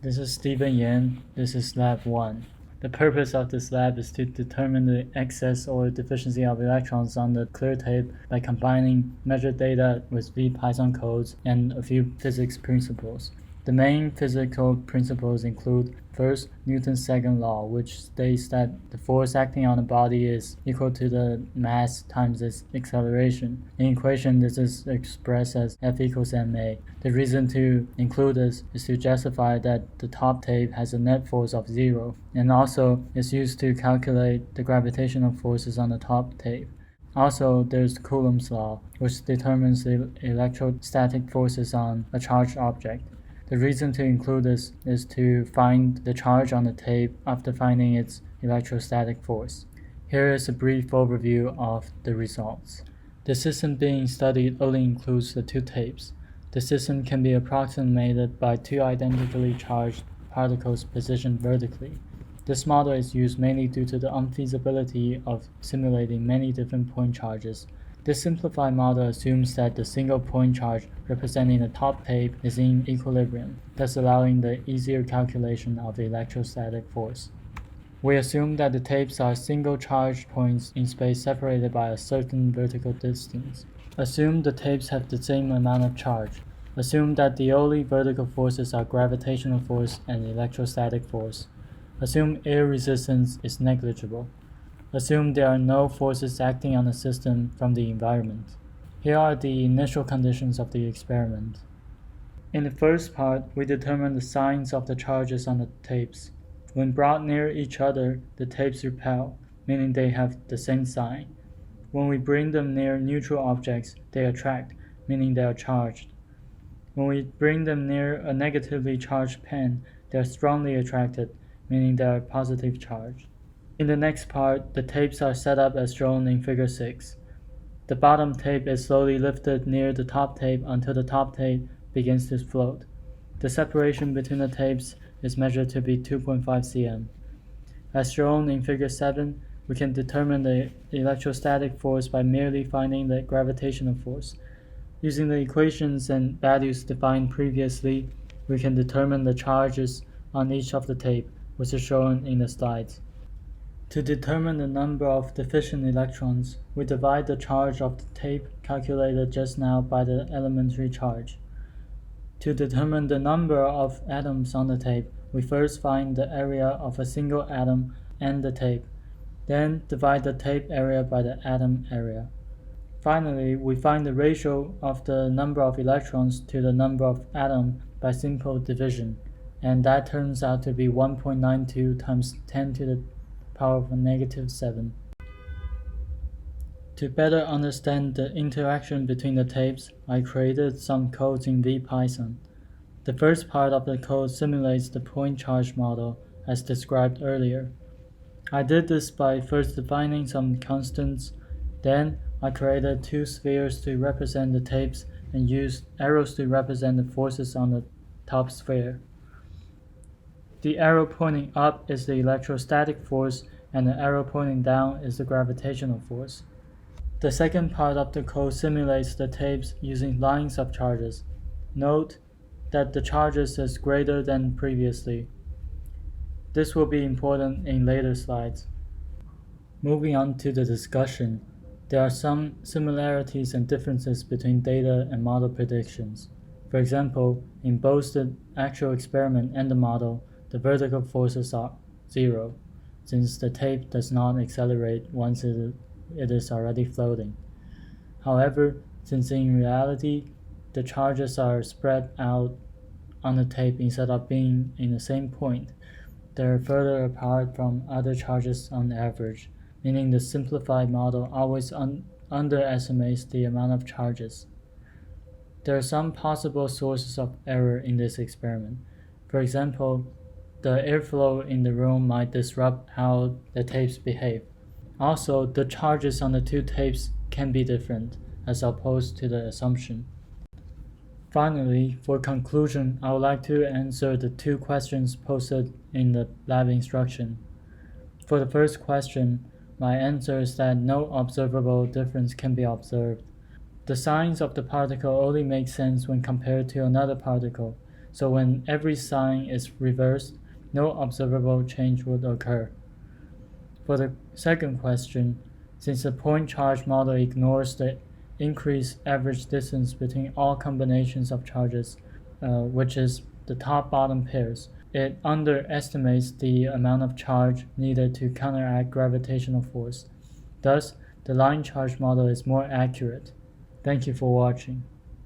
This is Stephen Yan. This is Lab 1. The purpose of this lab is to determine the excess or deficiency of electrons on the clear tape by combining measured data with vPython codes and a few physics principles. The main physical principles include, first, Newton's second law, which states that the force acting on a body is equal to the mass times its acceleration. In equation, this is expressed as F equals ma. The reason to include this is to justify that the top tape has a net force of 0, and also is used to calculate the gravitational forces on the top tape. Also, there's Coulomb's law, which determines the electrostatic forces on a charged object. The reason to include this is to find the charge on the tape after finding its electrostatic force. Here is a brief overview of the results. The system being studied only includes the two tapes. The system can be approximated by two identically charged particles positioned vertically. This model is used mainly due to the unfeasibility of simulating many different point charges. This simplified model assumes that the single point charge representing the top tape is in equilibrium, thus allowing the easier calculation of the electrostatic force. We assume that the tapes are single charged points in space separated by a certain vertical distance. Assume the tapes have the same amount of charge. Assume that the only vertical forces are gravitational force and electrostatic force. Assume air resistance is negligible. Assume there are no forces acting on the system from the environment. Here are the initial conditions of the experiment. In the first part, we determine the signs of the charges on the tapes. When brought near each other, the tapes repel, meaning they have the same sign. When we bring them near neutral objects, they attract, meaning they are charged. When we bring them near a negatively charged pen, they are strongly attracted, meaning they are positive charged. In the next part, the tapes are set up as shown in Figure 6. The bottom tape is slowly lifted near the top tape until the top tape begins to float. The separation between the tapes is measured to be 2.5 cm. As shown in Figure 7, we can determine the electrostatic force by merely finding the gravitational force. Using the equations and values defined previously, we can determine the charges on each of the tape, which is shown in the slides. To determine the number of deficient electrons, we divide the charge of the tape calculated just now by the elementary charge. To determine the number of atoms on the tape, we first find the area of a single atom and the tape, then divide the tape area by the atom area. Finally, we find the ratio of the number of electrons to the number of atoms by simple division, and that turns out to be 1.92 times 10 to the power of -7. To better understand the interaction between the tapes, I created some codes in vPython. The first part of the code simulates the point charge model as described earlier. I did this by first defining some constants, then I created two spheres to represent the tapes and used arrows to represent the forces on the top sphere. The arrow pointing up is the electrostatic force and the arrow pointing down is the gravitational force. The second part of the code simulates the tapes using lines of charges. Note that the charges is greater than previously. This will be important in later slides. Moving on to the discussion, there are some similarities and differences between data and model predictions. For example, in both the actual experiment and the model, the vertical forces are 0, since the tape does not accelerate once it is already floating. However, since in reality, the charges are spread out on the tape instead of being in the same point, they are further apart from other charges on average, meaning the simplified model always underestimates the amount of charges. There are some possible sources of error in this experiment. For example, the airflow in the room might disrupt how the tapes behave. Also, the charges on the two tapes can be different, as opposed to the assumption. Finally, for conclusion, I would like to answer the two questions posted in the lab instruction. For the first question, my answer is that no observable difference can be observed. The signs of the particle only make sense when compared to another particle, so when every sign is reversed, no observable change would occur. For the second question, since the point charge model ignores the increased average distance between all combinations of charges, which is the top-bottom pairs, it underestimates the amount of charge needed to counteract gravitational force. Thus, the line charge model is more accurate. Thank you for watching.